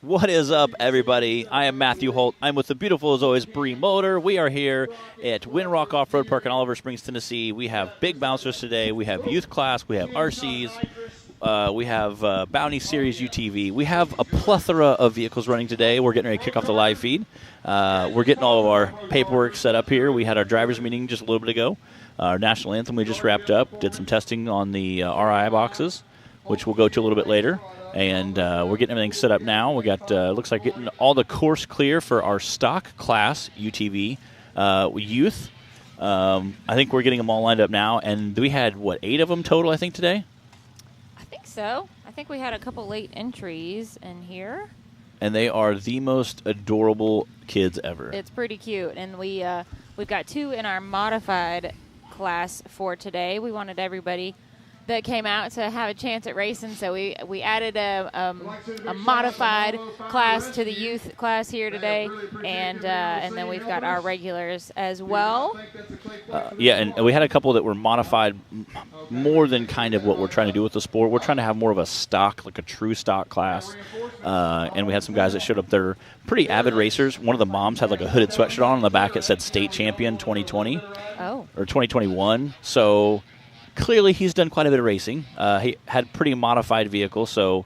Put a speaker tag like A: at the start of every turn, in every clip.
A: What is up, everybody? I am Matthew Holt. I'm with the beautiful, as always, Bree Motor. We are here at Windrock Off-Road Park in Oliver Springs, Tennessee. We have big bouncers today. We have youth class. We have RCs. We have Bounty Series UTV. We have a plethora of vehicles running today. We're getting ready to kick off the live feed. We're getting all of our paperwork set up here. We had our drivers meeting just a little bit ago. Our national anthem we just wrapped up. Did some testing on the RI boxes, which we'll go to a little bit later. And we're getting everything set up now. We got looks like getting all the course clear for our stock class UTV youth. I think we're getting them all lined up now. And we had, 8 of them total, I think, today?
B: I think so. I think we had a couple late entries in here.
A: And they are the most adorable kids ever.
B: It's pretty cute. And we've got 2 in our modified class for today. We wanted everybody that came out to have a chance at racing, so we added a modified class to the youth class here today, and then we've got our regulars as well.
A: Yeah, and we had a couple that were modified more than kind of what we're trying to do with the sport. We're trying to have more of a stock, like a true stock class, and we had some guys that showed up. They're pretty avid racers. One of the moms had like a hooded sweatshirt on the back. It said State Champion 2020 or 2021, so clearly, he's done quite a bit of racing. He had pretty modified vehicle, so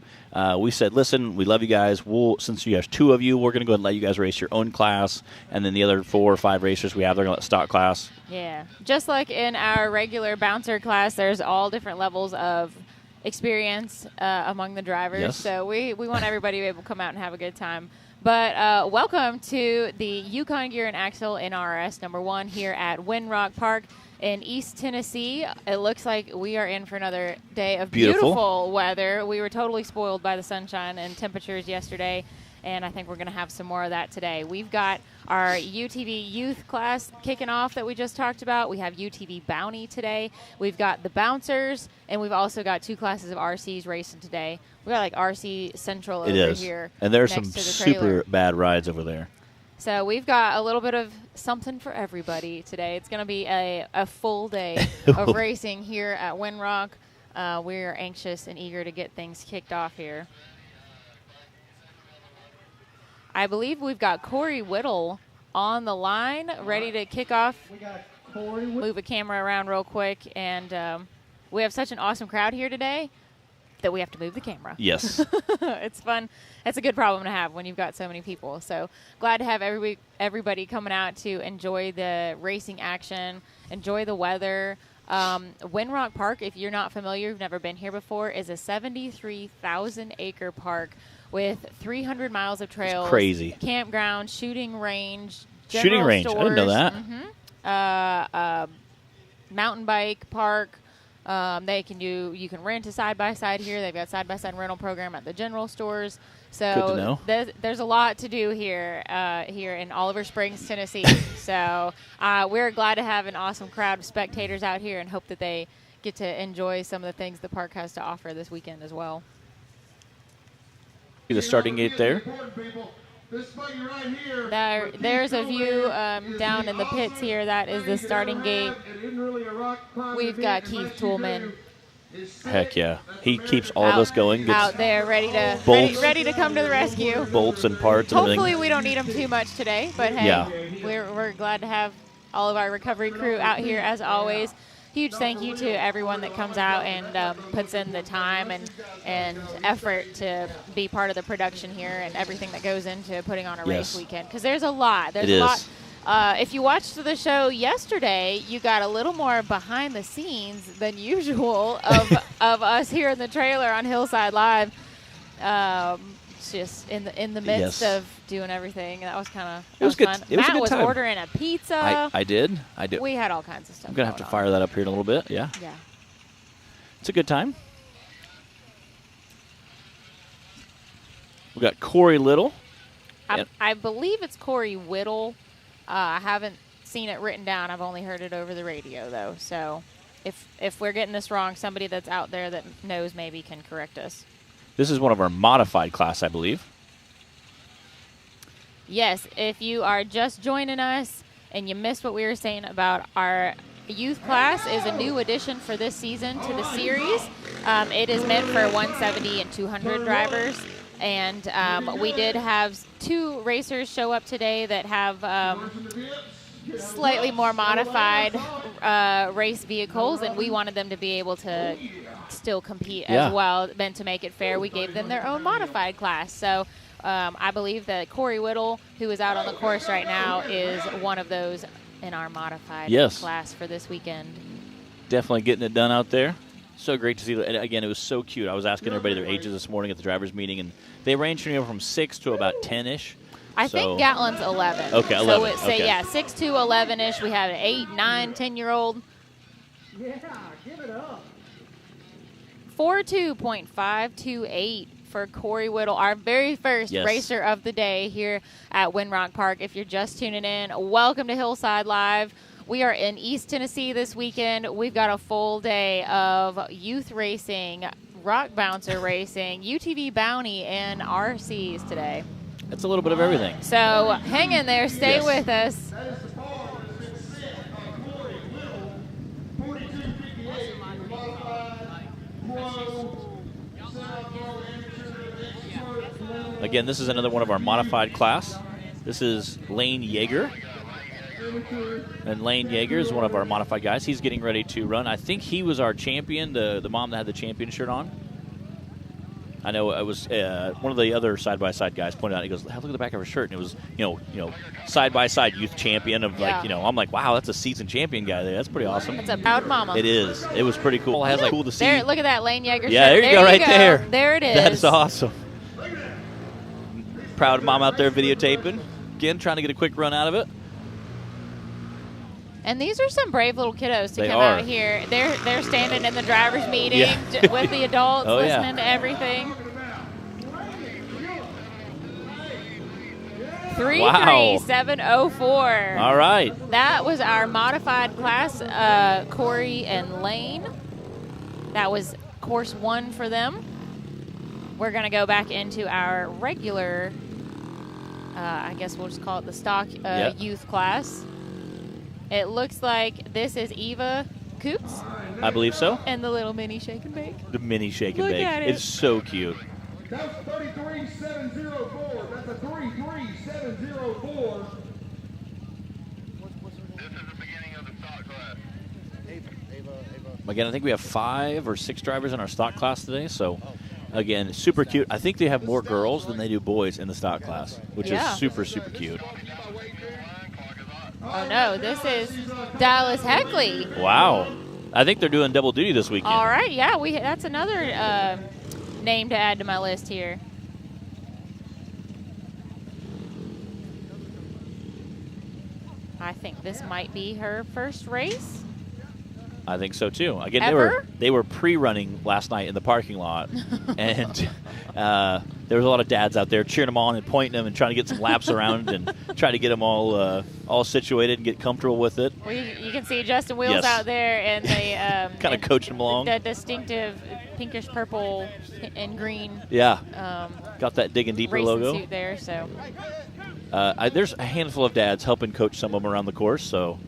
A: we said, listen, we love you guys. Since you have 2 of you, we're going to go ahead and let you guys race your own class, and then the other 4 or 5 racers we have, they're going to let stock class.
B: Yeah. Just like in our regular bouncer class, there's all different levels of experience among the drivers.
A: Yes.
B: So we want everybody to be able to come out and have a good time. But welcome to the Yukon Gear and Axle NRS #1 here at Windrock Park in East Tennessee. It looks like we are in for another day of beautiful weather. We were totally spoiled by the sunshine and temperatures yesterday, and I think we're going to have some more of that today. We've got our UTV youth class kicking off that we just talked about. We have UTV Bounty today. We've got the bouncers, and we've also got 2 classes of RCs racing today. We got like RC Central over here.
A: And there's some super bad rides over there.
B: So we've got a little bit of something for everybody today. It's going to be a full day of racing here at Windrock. We're anxious and eager to get things kicked off here. I believe we've got Corey Whittle on the line, ready to kick off. Move a camera around real quick. And we have such an awesome crowd here today that we have to move the camera.
A: Yes.
B: It's fun. It's a good problem to have when you've got so many people. So glad to have everybody coming out to enjoy the racing action, enjoy the weather. Windrock Park, if you're not familiar, you've never been here before, is a 73,000-acre park with 300 miles of trails.
A: It's crazy.
B: Campground, shooting range,
A: shooting range.
B: stores,
A: I didn't know
B: that. Mountain bike park. You can rent a side-by-side here. They've got side-by-side rental program at the general stores. So
A: good to know.
B: There's a lot to do here in Oliver Springs, Tennessee. So we're glad to have an awesome crowd of spectators out here and hope that they get to enjoy some of the things the park has to offer this weekend as well.
A: The starting gate there.
B: There's a view down in the pits here. That is the starting gate. We've got Keith Toolman.
A: Heck yeah. He keeps all of us going.
B: Out there ready to come to the rescue.
A: Bolts and parts and
B: Hopefully
A: everything.
B: we don't need them too much today, but hey,
A: yeah.
B: we're glad to have all of our recovery crew out here as always. Huge thank you to everyone that comes out and puts in the time and effort to be part of the production here and everything that goes into putting on a race weekend. Because there's a lot. There's a lot. If you watched the show yesterday, you got a little more behind the scenes than usual of us here in the trailer on Hillside Live. Just in the midst of doing everything. That was kind of fun. Matt was ordering a pizza.
A: I did.
B: We had all kinds of stuff.
A: I'm going to have to fire that up here in a little bit. Yeah.
B: Yeah.
A: It's a good time. We got Corey Little.
B: I believe it's Corey Whittle. I haven't seen it written down. I've only heard it over the radio, though. So if we're getting this wrong, somebody that's out there that knows maybe can correct us.
A: This is one of our modified class, I believe.
B: Yes, if you are just joining us and you missed what we were saying about our youth class is a new addition for this season to the series. It is meant for 170 and 200 drivers. And we did have 2 racers show up today that have slightly more modified race vehicles, and we wanted them to be able to still compete as well. Then to make it fair, we gave them their own modified class. So I believe that Corey Whittle, who is out on the course right now, is one of those in our modified class for this weekend.
A: Definitely getting it done out there. So great to see. And again, it was so cute. I was asking everybody their ages this morning at the drivers' meeting, and they range from 6 to about 10-ish.
B: I think Gatlin's 11.
A: Okay, 11.
B: So, 6 to 11-ish. We have an 8, 9, 10-year-old.
C: Yeah, give it up.
B: 42.528 for Corey Whittle, our very first racer of the day here at Winrock Park. If you're just tuning in, welcome to Hillside Live. We are in East Tennessee this weekend. We've got a full day of youth racing, rock bouncer racing, UTV bounty, and RCs today.
A: It's a little bit of everything.
B: So hang in there. Stay with us.
A: Again, this is another one of our modified class. This is Lane Yeager. And Lane Yeager is one of our modified guys. He's getting ready to run. I think he was our champion, the mom that had the champion shirt on. I know it was one of the other side-by-side guys pointed out. He goes, look at the back of her shirt. And it was, side-by-side youth champion of I'm like, wow, that's a seasoned champion guy there. That's pretty awesome.
B: That's a proud mama.
A: It is. It was pretty cool. It has cool to see.
B: There, look at that Lane Yeager shirt.
A: Yeah, there you go, right there.
B: There it is.
A: That is awesome. Proud mom out there videotaping. Again, trying to get a quick run out of it.
B: And these are some brave little kiddos to come out here. They're standing in the driver's meeting with the adults, listening to everything. 33704.
A: All right.
B: That was our modified class, Corey and Lane. That was course 1 for them. We're going to go back into our regular, I guess we'll just call it the stock youth class. It looks like this is Eva Coots.
A: I believe so.
B: And the little mini shake and bake.
A: The mini shake and
B: Look
A: bake.
B: at it.
A: It's so cute.
C: That's 33704. That's a 33704.
D: This is the beginning of the stock class.
A: Again, I think we have 5 or 6 drivers in our stock class today. So, again, super cute. I think they have more girls than they do boys in the stock class, which is super, super cute.
B: Oh, no, this is Dallas Heckley.
A: Wow. I think they're doing double duty this weekend.
B: All right, yeah, that's another name to add to my list here. I think this might be her first race.
A: I think so too. Again,
B: Ever?
A: they were pre-running last night in the parking lot, and there was a lot of dads out there cheering them on and pointing them and trying to get some laps around and try to get them all situated and get comfortable with it.
B: Well, you can see Justin Wheels out there and the
A: kind of coaching them along.
B: The distinctive pinkish purple and green.
A: Yeah, got that Digging Deeper logo
B: suit there. So
A: there's a handful of dads helping coach some of them around the course. So.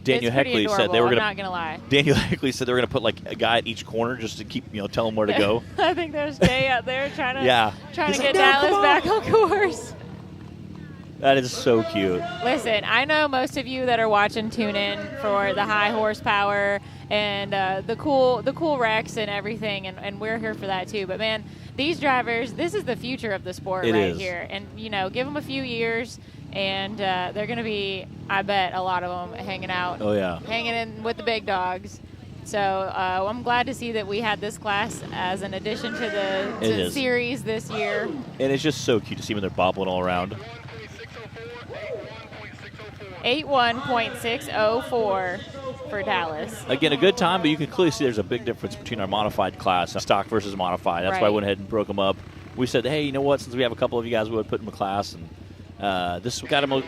A: Daniel Heckley said they were going to.
B: I'm not gonna lie.
A: Daniel Heckley said they were going to put like a guy at each corner just to keep tell them where to go.
B: I think there's Jay out there trying to
A: He's
B: get Dallas back on course.
A: That is so cute.
B: Listen, I know most of you that are watching tune in for the high horsepower and the cool wrecks and everything, and we're here for that too. But man, these drivers, this is the future of the sport here. And give them a few years. And they're going to be, I bet, a lot of them hanging out.
A: Oh, yeah.
B: Hanging in with the big dogs. So I'm glad to see that we had this class as an addition to the series this year.
A: And it's just so cute to see when they're bobbling all around.
B: 81.604 for Dallas.
A: Again, a good time, but you can clearly see there's a big difference between our modified class, stock versus modified. That's why I went ahead and broke them up. We said, hey, you know what, since we have a couple of you guys, we would put them in a class. And this got them a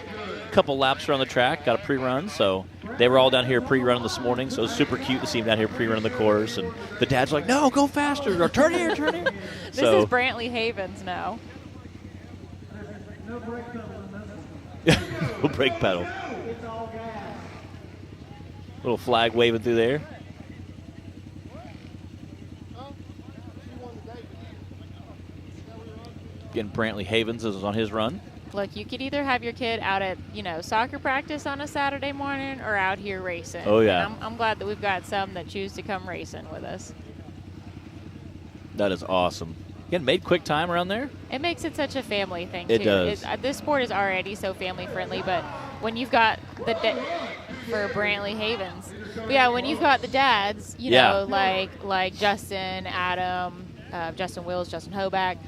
A: couple laps around the track, got a pre-run, so they were all down here pre-running this morning, so it was super cute to see them down here pre-running the course, and the dads were like, no, go faster, or turn here.
B: This is Brantley Havens now.
C: No brake pedal in this one.
A: No brake pedal. Little flag waving through there. Again, Brantley Havens is on his run.
B: Look, you could either have your kid out at, soccer practice on a Saturday morning or out here racing.
A: Oh, yeah.
B: And I'm glad that we've got some that choose to come racing with us.
A: That is awesome. Again, made quick time around there.
B: It makes it such a family thing,
A: It
B: too.
A: does.
B: This sport is already so family-friendly, but when you've got for Brantley Havens. But yeah, when you've got the dads, like Justin, Adam, Justin Wills, Justin Hoback,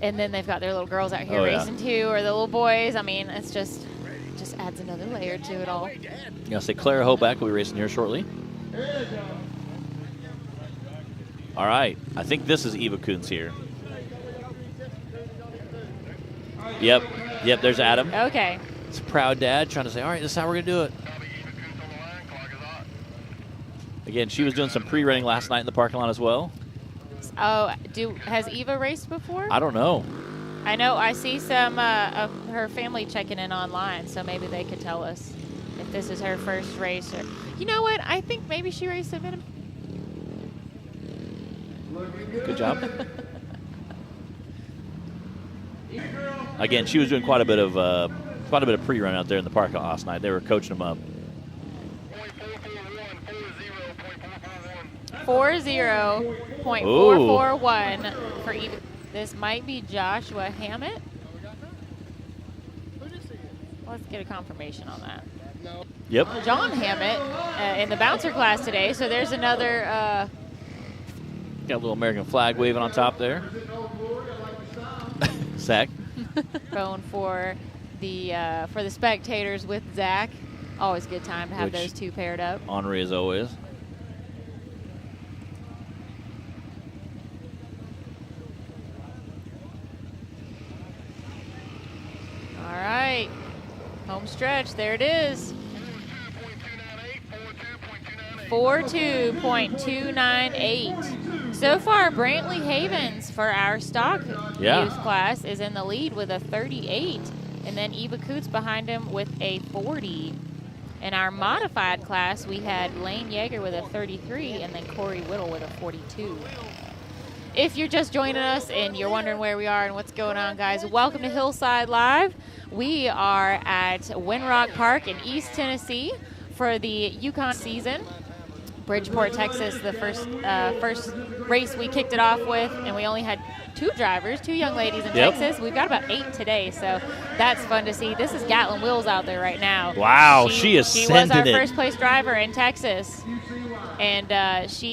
B: and then they've got their little girls out here racing too, or the little boys. I mean, it's just adds another layer to it all.
A: I'll say Clara Hoback will be racing here shortly. All right, I think this is Eva Coons here. Yep, there's Adam.
B: Okay.
A: It's a proud dad trying to say, all right, this is how we're going to do it. Again, she was doing some pre-running last night in the parking lot as well.
B: Oh, has Eva raced before?
A: I don't know.
B: I know. I see some of her family checking in online, so maybe they could tell us if this is her first race. Or, you know what? I think maybe she raced a minute.
A: Good job. Again, she was doing quite a bit of pre-run out there in the parking lot last night. They were coaching them up.
B: 40.441 for Eva. This might be Joshua Hammett. Let's get a confirmation on that.
A: Yep.
B: John Hammett in the bouncer class today. So there's another.
A: Got a little American flag waving on top there. Zach.
B: Going for the spectators with Zach. Always a good time to have those two paired up.
A: Henri as always.
B: All right. Home stretch. There it is. 42.298. So far, Brantley Havens for our stock youth class is in the lead with a 38. And then Eva Coots behind him with a 40. In our modified class, we had Lane Yeager with a 33 and then Corey Whittle with a 42. If you're just joining us and you're wondering where we are and what's going on, guys, welcome to Hillside Live. We are at Winrock Park in East Tennessee for the Yukon season. Bridgeport, Texas, the first race we kicked it off with, and we only had two young ladies in Texas. We've got about 8 today, so that's fun to see. This is Gatlin Wills out there right now.
A: Wow, she is
B: She
A: sending
B: was our
A: it.
B: first place driver in Texas, and this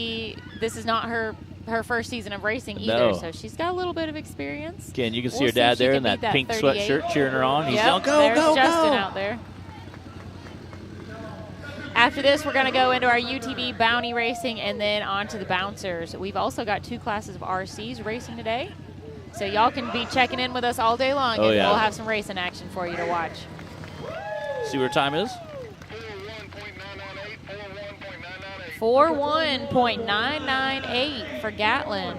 B: is not her first season of racing either, so she's got a little bit of experience.
A: Again, you can see her dad there in that pink
B: 38.
A: sweatshirt cheering her on. He's yelling,
B: there's
A: go,
B: Justin
A: go.
B: out there. After this, we're going to go into our UTV bounty racing and then on to the bouncers. We've also got 2 classes of RCs racing today. So y'all can be checking in with us all day long, and we'll have some racing action for you to watch.
A: See what her time is?
B: 41.998 for Gatlin.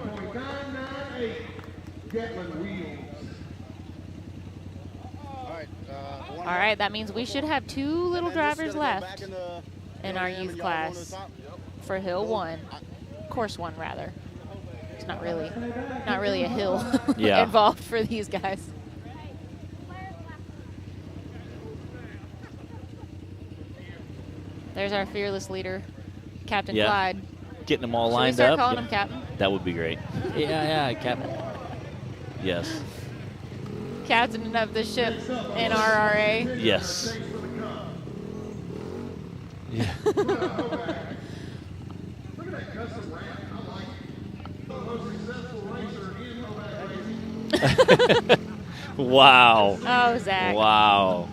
B: All right, that means we should have 2 little drivers left in our youth class for Hill 1, Course 1 rather. It's not really a hill involved for these guys. There's our fearless leader, Captain Clyde.
A: Getting them all
B: Should
A: lined
B: we start
A: up.
B: calling him Captain?
A: That would be great. yeah, Captain. Yes.
B: Captain of the ship NRRA.
A: Yes. Yeah. Wow.
B: Oh, Zach.
A: Wow.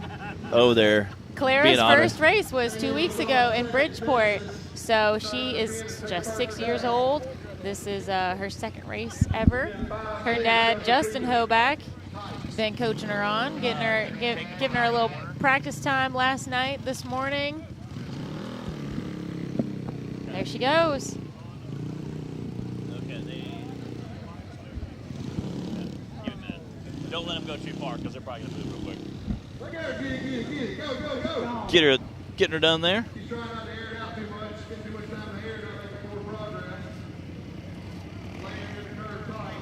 A: Oh, there.
B: Clara's first race was 2 weeks ago in Bridgeport, so she is just 6 years old. This is her second race ever. Her dad, Justin Hoback, been coaching her on, giving her a little practice time last night, this morning. There she goes.
A: Don't let them go too far because they're probably going to move real quick.
C: Go.
A: Getting her done there.
C: He's trying not to air it out too much, get too much time to air it out before progress. Laying in the curve tight.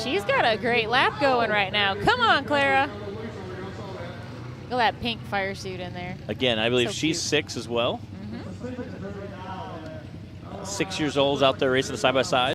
B: She's got a great lap going right now. Come on, Clara. Look at that pink fire suit in there.
A: Again, I believe
B: So
A: she's
B: cute.
A: 6 as well. 6 years old out there racing side by side.